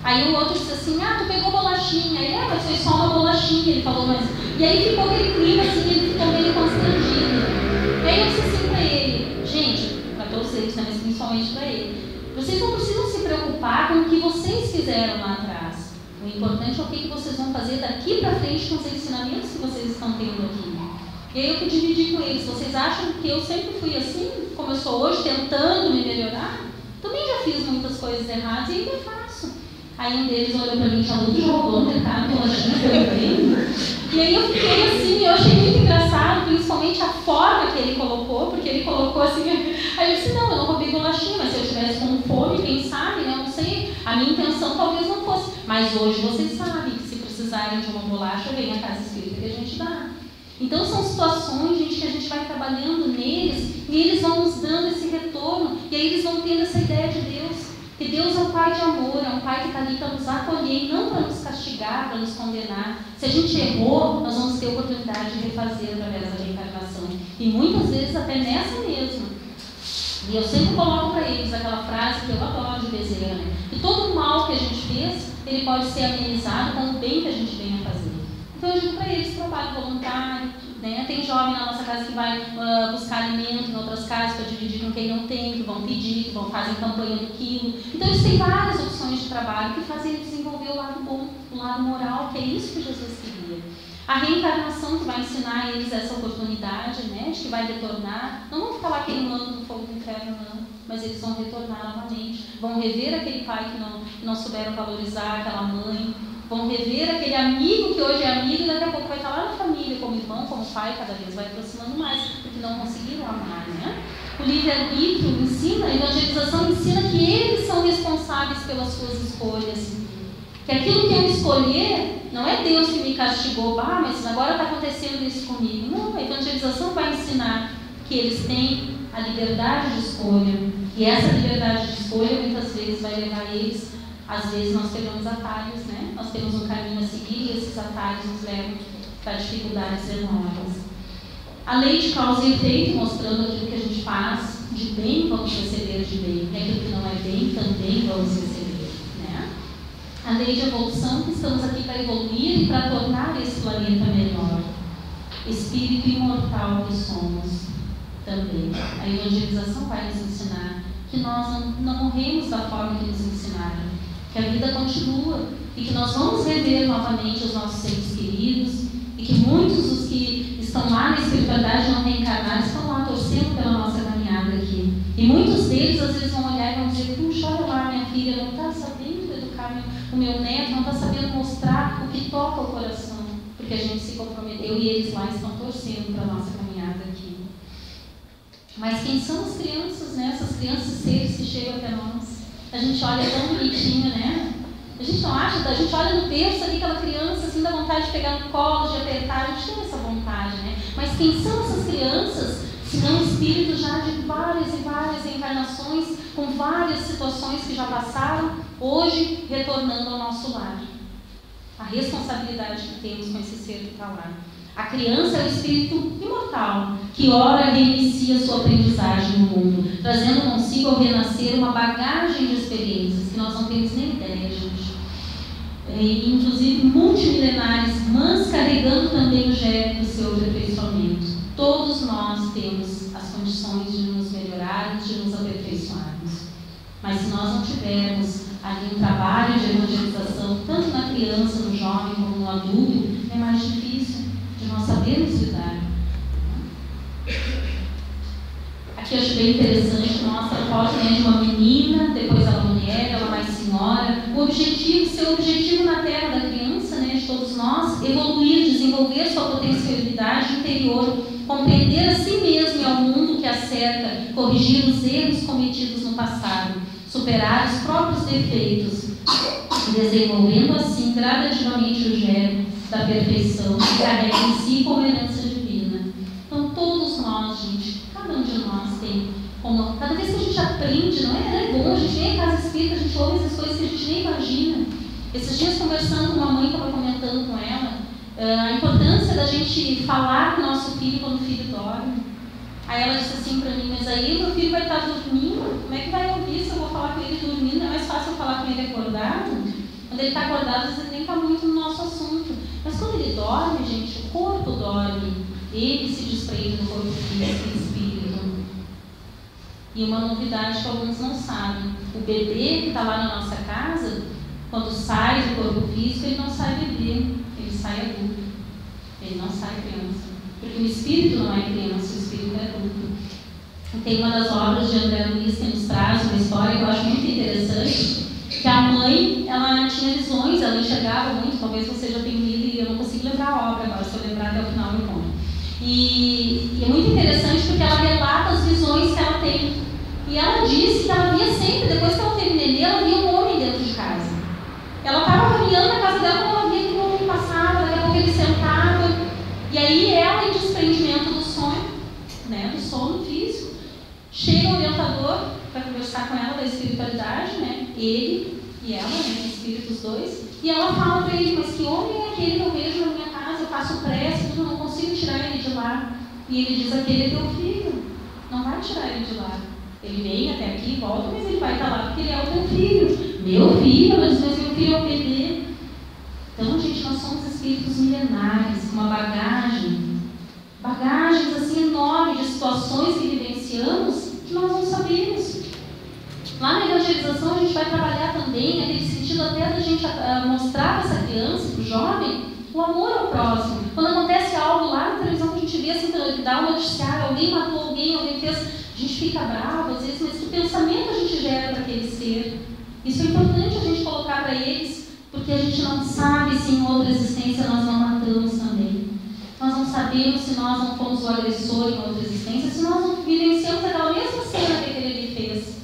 Aí o outro disse assim, tu pegou bolachinha. Aí, mas foi só uma bolachinha, ele falou, mas... E aí ficou aquele clima assim, ele ficou meio constrangido. E aí eu disse assim para ele, gente, para todos eles, mas principalmente para ele, vocês não precisam se preocupar com o que vocês fizeram lá atrás. O importante é o que vocês vão fazer daqui para frente com os ensinamentos que vocês estão tendo aqui. E aí eu dividi com eles, vocês acham que eu sempre fui assim, como eu sou hoje, tentando me melhorar? Também já fiz muitas coisas erradas e ainda faço. Aí um deles olhou para mim e falou, tu já roubou no mercado, e aí eu fiquei assim, eu achei muito engraçado, principalmente a forma que ele colocou, porque ele colocou assim, aí eu disse, não, eu não roubei bolachinha, mas se eu estivesse com fome, quem sabe, eu não sei, a minha intenção talvez não fosse, mas hoje vocês sabem que se precisarem de uma bolacha, vem a casa espírita que a gente dá. Então são situações, gente, que a gente vai trabalhando neles e eles vão nos dando esse retorno e aí eles vão tendo essa ideia de Deus. Que Deus é um pai de amor, é um pai que está ali para nos acolher, não para nos castigar, para nos condenar. Se a gente errou, nós vamos ter oportunidade de refazer através da reencarnação. E muitas vezes até nessa mesma. E eu sempre coloco para eles aquela frase que eu adoro de Bezerra, que todo o mal que a gente fez, ele pode ser amenizado com o bem que a gente venha fazer. Então eu digo para eles, trabalho voluntário, tem jovem na nossa casa que vai buscar alimento em outras casas para dividir com quem não tem, que vão pedir, que vão fazer campanha do quilo. Então eles têm várias opções de trabalho que fazem eles desenvolver o lado bom, o lado moral, que é isso que Jesus queria. A reencarnação que vai ensinar a eles essa oportunidade, de que vai retornar, não vão ficar lá queimando no fogo do inferno, não, mas eles vão retornar novamente, vão rever aquele pai que não souberam valorizar, aquela mãe, vão rever aquele amigo que hoje é amigo e daqui a pouco vai estar lá na família, como irmão, como pai, cada vez vai aproximando mais, porque não conseguiram amar, O livre-arbítrio ensina, a evangelização ensina que eles são responsáveis pelas suas escolhas. Que aquilo que eu escolher, não é Deus que me castigou, mas agora está acontecendo isso comigo. Não, a evangelização vai ensinar que eles têm a liberdade de escolha. E essa liberdade de escolha muitas vezes vai levar eles, às vezes nós pegamos atalhos, Nós temos um caminho a seguir e esses atalhos nos levam para dificuldades enormes. A lei de causa e efeito, mostrando aquilo que a gente faz de bem, vamos receber de bem. E aquilo que não é bem, também vamos receber. Né? A lei de evolução, que estamos aqui para evoluir e para tornar esse planeta melhor. Espírito imortal que somos também. A evangelização vai nos ensinar que nós não morremos da forma que nos ensinaram, que a vida continua e que nós vamos rever novamente os nossos seres queridos e que muitos dos que estão lá na espiritualidade não reencarnados estão lá torcendo pela nossa caminhada aqui. E muitos deles às vezes vão olhar e vão dizer: puxa, olha lá, minha filha não está sabendo educar o meu neto, não está sabendo mostrar o que toca o coração, porque a gente se comprometeu e eles lá estão torcendo para a nossa caminhada aqui. Mas quem são as crianças, né? Essas crianças seres que chegam até nós? A gente olha tão bonitinho, né? A gente não acha, a gente olha no berço ali, aquela criança, assim, dá vontade de pegar no colo, de apertar, a gente tem essa vontade, né? Mas quem são essas crianças, se não espíritos já de várias e várias encarnações, com várias situações que já passaram, hoje retornando ao nosso lar? A responsabilidade que temos com esse ser que está lá. A criança é o espírito imortal, que ora reinicia sua aprendizagem no mundo, trazendo consigo ao renascer uma bagagem de experiências que nós não temos nem ideia, gente. Inclusive multimilenares, mas carregando também o germe do seu aperfeiçoamento. Todos nós temos as condições de nos melhorarmos, de nos aperfeiçoarmos. Mas se nós não tivermos ali um trabalho de evangelização, tanto na criança, no jovem, como no adulto, é mais difícil de nós sabermos lidar. Aqui eu acho bem interessante, mostra a foto, né, de uma menina, depois ela mulher, ela mais senhora. O objetivo, seu objetivo na Terra da criança, né, de todos nós, evoluir, desenvolver sua potencialidade interior, compreender a si mesmo e ao mundo que a cerca, corrigir os erros cometidos no passado, superar os próprios defeitos, desenvolvendo assim gradativamente o germe da perfeição que carrega em si como herança divina. Então todos nós, gente, cada um de nós tem, como, cada vez que a gente aprende, não é bom, a gente vem em casa espírita, a gente ouve essas coisas que a gente nem imagina. Esses dias conversando com uma mãe, estava comentando com ela a importância da gente falar com o nosso filho quando o filho dorme. Aí ela disse assim para mim: mas aí meu filho vai estar dormindo, como é que vai ouvir se eu vou falar com ele dormindo? É mais fácil eu falar com ele acordado. Quando ele está acordado, às vezes ele nem está muito no nosso assunto. Mas quando ele dorme, gente, o corpo dorme, ele se desprende do corpo físico e espírito. E uma novidade que alguns não sabem: o bebê que está lá na nossa casa, quando sai do corpo físico, ele não sai bebê, ele sai adulto, ele não sai criança. Porque o espírito não é criança, o espírito é adulto. Tem uma das obras de André Luiz que nos traz uma história que eu acho muito interessante, que a mãe, ela tinha visões, ela enxergava muito, talvez você já tenha lido e eu não consigo lembrar a obra agora, se eu lembrar até o final eu conto. E é muito interessante porque ela relata as visões que ela tem. E ela disse que ela via sempre, depois que ela teve nenê, ela via um homem dentro de casa. Ela estava caminhando na casa dela quando ela via que o homem passava, daqui a pouco ele sentava. E aí ela, em desprendimento do sonho, né, do sono físico, chega o orientador para conversar com ela da espiritualidade, né, ele e ela, né, espíritos dois, e ela fala para ele: mas que homem é aquele que eu vejo na minha casa, eu faço prece, tudo, não consigo tirar ele de lá. E ele diz: aquele é teu filho, não vai tirar ele de lá. Ele vem até aqui, volta, mas ele vai estar lá porque ele é o teu filho. Meu filho, ela diz: mas meu filho é o bebê. Então, gente, nós somos espíritos milenares, com uma bagagens assim enormes de situações que vivenciamos que nós não sabemos. Lá na evangelização a gente vai trabalhar também naquele sentido até da gente mostrar para essa criança, para o jovem, o amor ao próximo. Quando acontece algo lá na televisão que a gente vê assim, dá um noticiário, alguém matou alguém fez, a gente fica bravo às vezes, mas que pensamento a gente gera para aquele ser? Isso é importante a gente colocar para eles, porque a gente não sabe se em outra existência nós não matamos também. Nós não sabemos se nós não fomos o agressor em outra existência, se nós não vivenciamos aquela mesma cena que ele fez.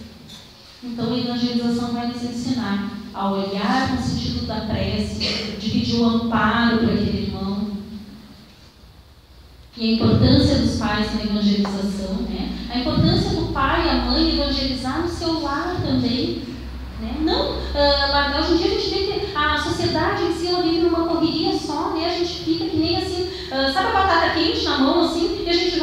Então a evangelização vai nos ensinar a olhar no sentido da prece, dividir o amparo para aquele irmão. E a importância dos pais na evangelização, né? A importância do pai e a mãe evangelizar no seu lar também. Né? Não, hoje em dia a gente vê que a sociedade em si ela vive numa correria só, né? A gente fica que nem assim, sabe a batata quente na mão assim, e a gente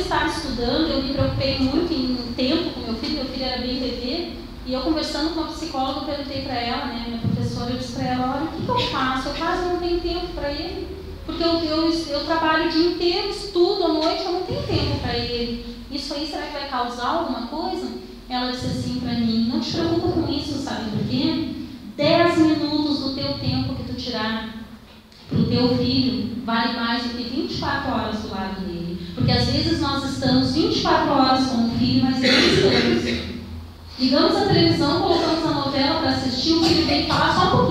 estava estudando, eu me preocupei muito em tempo com meu filho era bem bebê, e eu conversando com uma psicóloga, eu perguntei para ela, né, minha professora, eu disse para ela, olha, o que eu faço? Eu quase não tenho tempo para ele, porque eu trabalho o dia inteiro, estudo à noite, eu não tenho tempo para ele. Isso aí, será que vai causar alguma coisa? Ela disse assim para mim, não te preocupa com isso, sabe por quê? 10 minutos do teu tempo que tu tirar para o teu filho vale mais do que 24 horas do lado dele. Porque às vezes nós estamos 24 horas com o filho, mas não estamos. Ligamos a televisão, colocamos a novela para assistir, o filho vem falar só um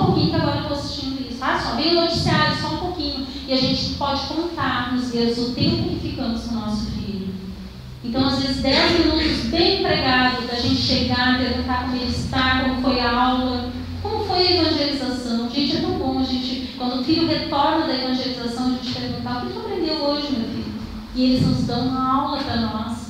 pouquinho que agora eu estou assistindo isso. Só vem o noticiário, só um pouquinho. E a gente pode contar nos dedos o tempo que ficamos com o nosso filho. Então, às vezes, 10 minutos bem empregados da gente chegar, perguntar como ele está, como foi a aula, como foi a evangelização. Gente, é tão bom a gente, quando o filho retorna da evangelização, a gente perguntar o que tu aprendeu hoje, meu filho? E eles nos dão uma aula para nós.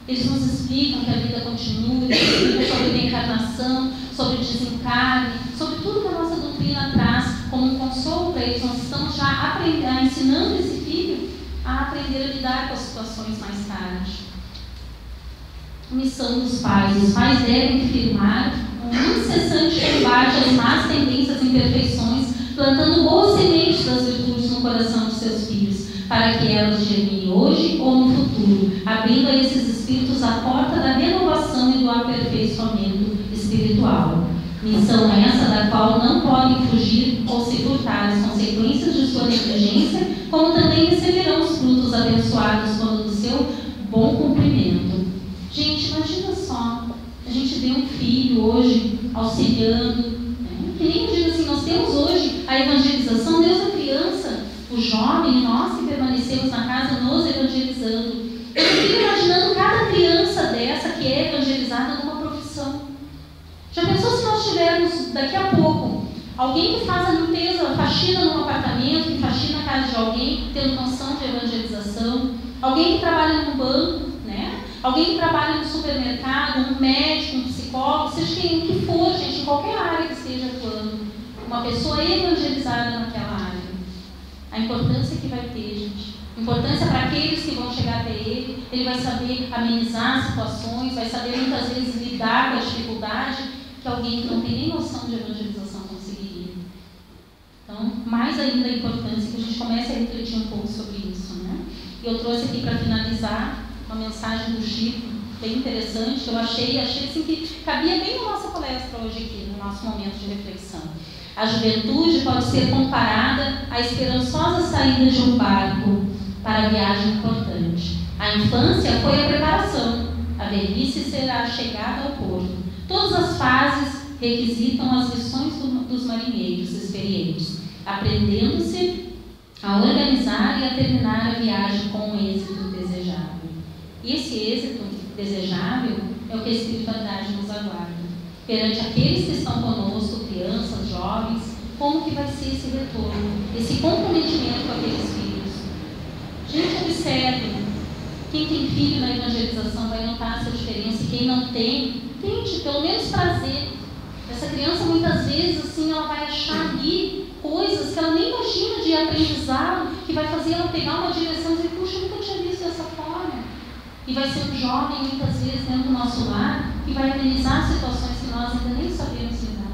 Eles nos explicam que a vida continua, eles explicam sobre reencarnação, sobre desencarne, sobre tudo que a nossa doutrina traz como um consolo para eles. Nós estamos já ensinando esse filho a aprender a lidar com as situações mais tarde. Missão dos pais. Os pais devem firmar um incessante combate às más tendências e imperfeições, plantando boas sementes das virtudes no coração de seus filhos, para que elas germinem hoje ou no futuro, abrindo a esses espíritos a porta da renovação e do aperfeiçoamento espiritual. Missão essa da qual não podem fugir ou se furtar as consequências de sua negligência, como também receberão os frutos abençoados quando do seu bom cumprimento. Gente, imagina só, a gente vê um filho hoje auxiliando, né? Que nem eu digo assim, nós temos hoje a evangelização, Deus a criança, o jovem, nós que permanecemos na casa nos evangelizando. Eu fico imaginando cada criança dessa que é evangelizada numa profissão. Já pensou se nós tivermos, daqui a pouco, alguém que faz a limpeza, a faxina num apartamento, que faxina a casa de alguém, tendo noção de evangelização, alguém que trabalha num banco, né? Alguém que trabalha no supermercado, um médico, um psicólogo, seja quem que for, gente, em qualquer área que esteja atuando, uma pessoa evangelizada naquela área. A importância que vai ter, gente. Importância para aqueles que vão chegar até ele. Ele vai saber amenizar situações, vai saber muitas vezes lidar com a dificuldade que alguém que não tem nem noção de evangelização conseguiria. Então, mais ainda a importância que a gente comece a refletir um pouco sobre isso, né? E eu trouxe aqui para finalizar uma mensagem do Chico, bem interessante, que eu achei assim que cabia bem na nossa palestra hoje aqui, no nosso momento de reflexão. A juventude pode ser comparada à esperançosa saída de um barco para a viagem importante. A infância foi a preparação, a velhice será a chegada ao porto. Todas as fases requisitam as lições dos marinheiros experientes, aprendendo-se a organizar e a terminar a viagem com o êxito desejável. E esse êxito desejável é o que a espiritualidade nos aguarda. Perante aqueles que estão conosco, crianças, jovens, como que vai ser esse retorno, esse comprometimento com aqueles filhos? Gente, observe, quem tem filho na evangelização vai notar essa diferença, e quem não tem, tente pelo menos prazer. Essa criança muitas vezes assim, ela vai achar ali coisas que ela nem imagina de aprendizado, que vai fazer ela pegar uma direção e dizer, puxa, eu nunca tinha visto dessa forma. E vai ser um jovem, muitas vezes, dentro do nosso lar, que vai amenizar situações que nós ainda nem sabemos lidar.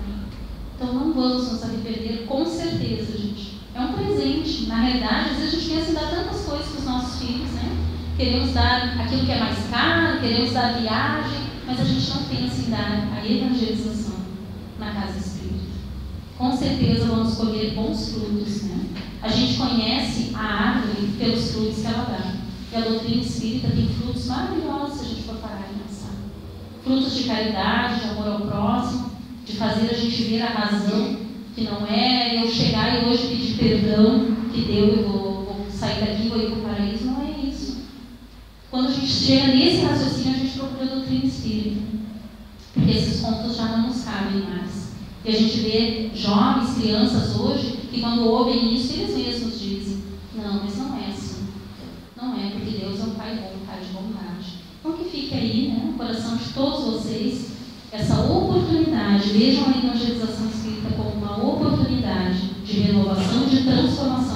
Então não vamos nos arrepender, com certeza, gente. É um presente. Na realidade, às vezes a gente pensa em dar tantas coisas para os nossos filhos, né? Queremos dar aquilo que é mais caro, queremos dar viagem, mas a gente não pensa em dar a evangelização na casa espírita. Com certeza vamos colher bons frutos, né? A gente conhece a árvore pelos frutos que ela dá. E a doutrina espírita tem frutos maravilhosos se a gente for parar e pensar. Frutos de caridade, de amor ao próximo, de fazer a gente ver a razão, que não é eu chegar e hoje pedir perdão, que deu, eu vou sair daqui, vou ir para o paraíso. Não é isso. Quando a gente chega nesse raciocínio, a gente procura a doutrina espírita. Porque esses contos já não nos cabem mais. E a gente vê jovens, crianças hoje, que quando ouvem isso, eles mesmos dizem, não, mas não é assim. Não é, porque Deus é um Pai bom, um Pai de bondade. Então que fique aí, né, no coração de todos vocês, essa oportunidade. Vejam a evangelização espírita como uma oportunidade de renovação, de transformação